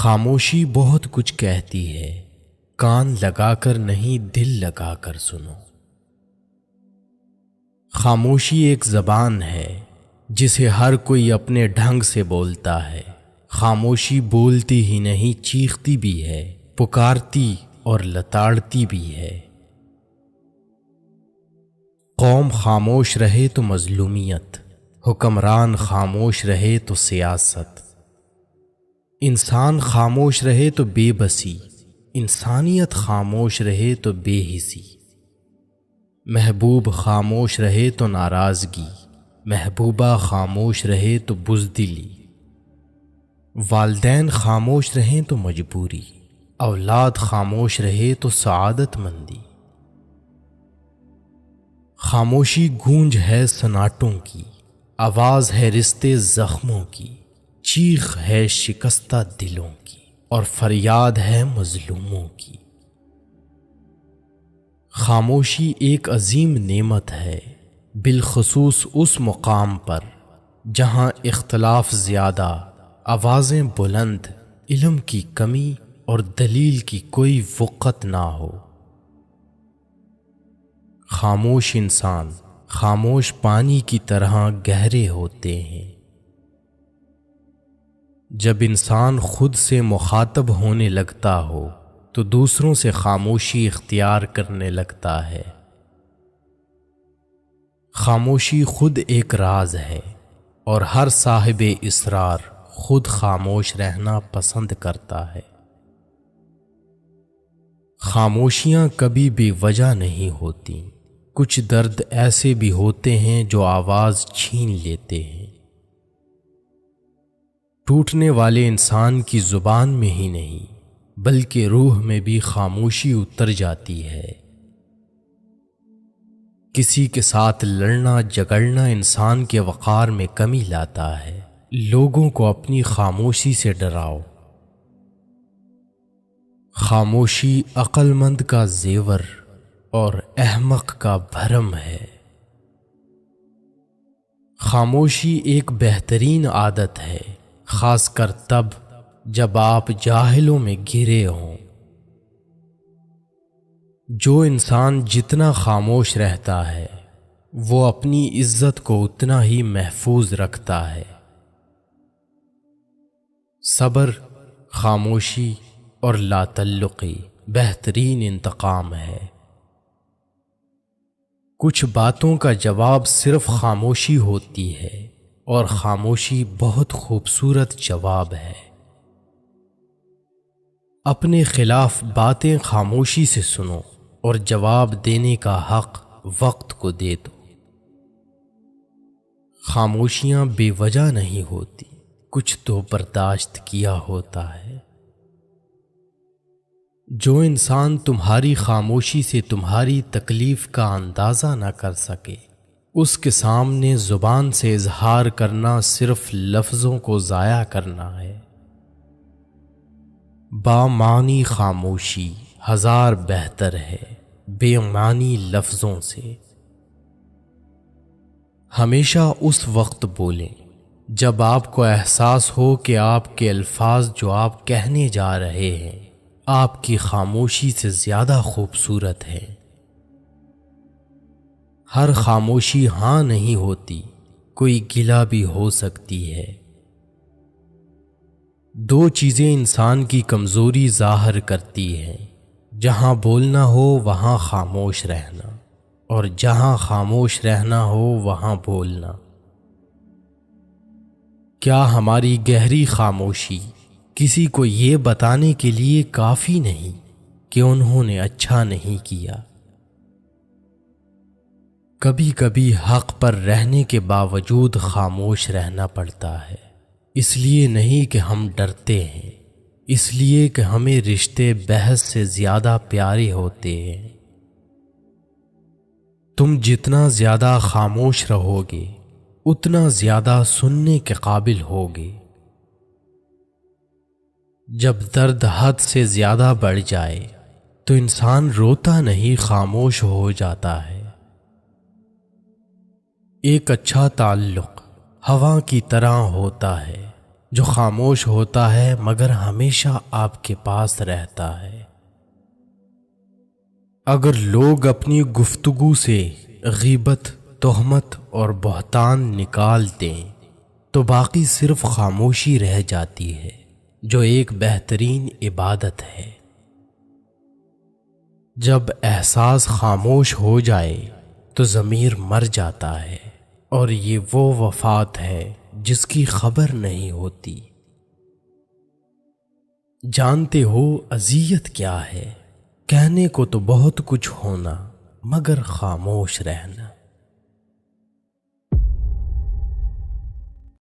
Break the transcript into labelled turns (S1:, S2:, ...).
S1: خاموشی بہت کچھ کہتی ہے، کان لگا کر نہیں دل لگا کر سنو۔ خاموشی ایک زبان ہے جسے ہر کوئی اپنے ڈھنگ سے بولتا ہے۔ خاموشی بولتی ہی نہیں، چیختی بھی ہے، پکارتی اور لتاڑتی بھی ہے۔ قوم خاموش رہے تو مظلومیت، حکمران خاموش رہے تو سیاست، انسان خاموش رہے تو بے بسی، انسانیت خاموش رہے تو بے حسی، محبوب خاموش رہے تو ناراضگی، محبوبہ خاموش رہے تو بزدلی، والدین خاموش رہیں تو مجبوری، اولاد خاموش رہے تو سعادت مندی۔ خاموشی گونج ہے سناٹوں کی، آواز ہے رشتے زخموں کی، چیخ ہے شکستہ دلوں کی، اور فریاد ہے مظلوموں کی۔ خاموشی ایک عظیم نعمت ہے، بالخصوص اس مقام پر جہاں اختلاف زیادہ، آوازیں بلند، علم کی کمی اور دلیل کی کوئی وقت نہ ہو۔ خاموش انسان خاموش پانی کی طرح گہرے ہوتے ہیں۔ جب انسان خود سے مخاطب ہونے لگتا ہو تو دوسروں سے خاموشی اختیار کرنے لگتا ہے۔ خاموشی خود ایک راز ہے، اور ہر صاحب اسرار خود خاموش رہنا پسند کرتا ہے۔ خاموشیاں کبھی بے وجہ نہیں ہوتی، کچھ درد ایسے بھی ہوتے ہیں جو آواز چھین لیتے ہیں۔ ٹوٹنے والے انسان کی زبان میں ہی نہیں بلکہ روح میں بھی خاموشی اتر جاتی ہے۔ کسی کے ساتھ لڑنا جھگڑنا انسان کے وقار میں کمی لاتا ہے۔ لوگوں کو اپنی خاموشی سے ڈراؤ۔ خاموشی عقل مند کا زیور اور احمق کا بھرم ہے۔ خاموشی ایک بہترین عادت ہے، خاص کر تب جب آپ جاہلوں میں گھرے ہوں۔ جو انسان جتنا خاموش رہتا ہے وہ اپنی عزت کو اتنا ہی محفوظ رکھتا ہے۔ صبر، خاموشی اور لا تعلقی بہترین انتقام ہے۔ کچھ باتوں کا جواب صرف خاموشی ہوتی ہے، اور خاموشی بہت خوبصورت جواب ہے۔ اپنے خلاف باتیں خاموشی سے سنو، اور جواب دینے کا حق وقت کو دے دو۔ خاموشیاں بے وجہ نہیں ہوتی، کچھ تو برداشت کیا ہوتا ہے۔ جو انسان تمہاری خاموشی سے تمہاری تکلیف کا اندازہ نہ کر سکے، اس کے سامنے زبان سے اظہار کرنا صرف لفظوں کو ضائع کرنا ہے۔ بامعنی خاموشی ہزار بہتر ہے بے معنی لفظوں سے۔ ہمیشہ اس وقت بولیں جب آپ کو احساس ہو کہ آپ کے الفاظ جو آپ کہنے جا رہے ہیں آپ کی خاموشی سے زیادہ خوبصورت ہے۔ ہر خاموشی ہاں نہیں ہوتی، کوئی گلہ بھی ہو سکتی ہے۔ دو چیزیں انسان کی کمزوری ظاہر کرتی ہیں، جہاں بولنا ہو وہاں خاموش رہنا، اور جہاں خاموش رہنا ہو وہاں بولنا۔ کیا ہماری گہری خاموشی کسی کو یہ بتانے کے لیے کافی نہیں کہ انہوں نے اچھا نہیں کیا؟ کبھی کبھی حق پر رہنے کے باوجود خاموش رہنا پڑتا ہے، اس لیے نہیں کہ ہم ڈرتے ہیں، اس لیے کہ ہمیں رشتے بحث سے زیادہ پیارے ہوتے ہیں۔ تم جتنا زیادہ خاموش رہو گے اتنا زیادہ سننے کے قابل ہوگے۔ جب درد حد سے زیادہ بڑھ جائے تو انسان روتا نہیں، خاموش ہو جاتا ہے۔ ایک اچھا تعلق ہوا کی طرح ہوتا ہے، جو خاموش ہوتا ہے مگر ہمیشہ آپ کے پاس رہتا ہے۔ اگر لوگ اپنی گفتگو سے غیبت، تہمت اور بہتان نکال دیں تو باقی صرف خاموشی رہ جاتی ہے، جو ایک بہترین عبادت ہے۔ جب احساس خاموش ہو جائے تو ضمیر مر جاتا ہے، اور یہ وہ وفات ہے جس کی خبر نہیں ہوتی۔ جانتے ہو اذیت کیا ہے؟ کہنے کو تو بہت کچھ ہونا مگر خاموش رہنا۔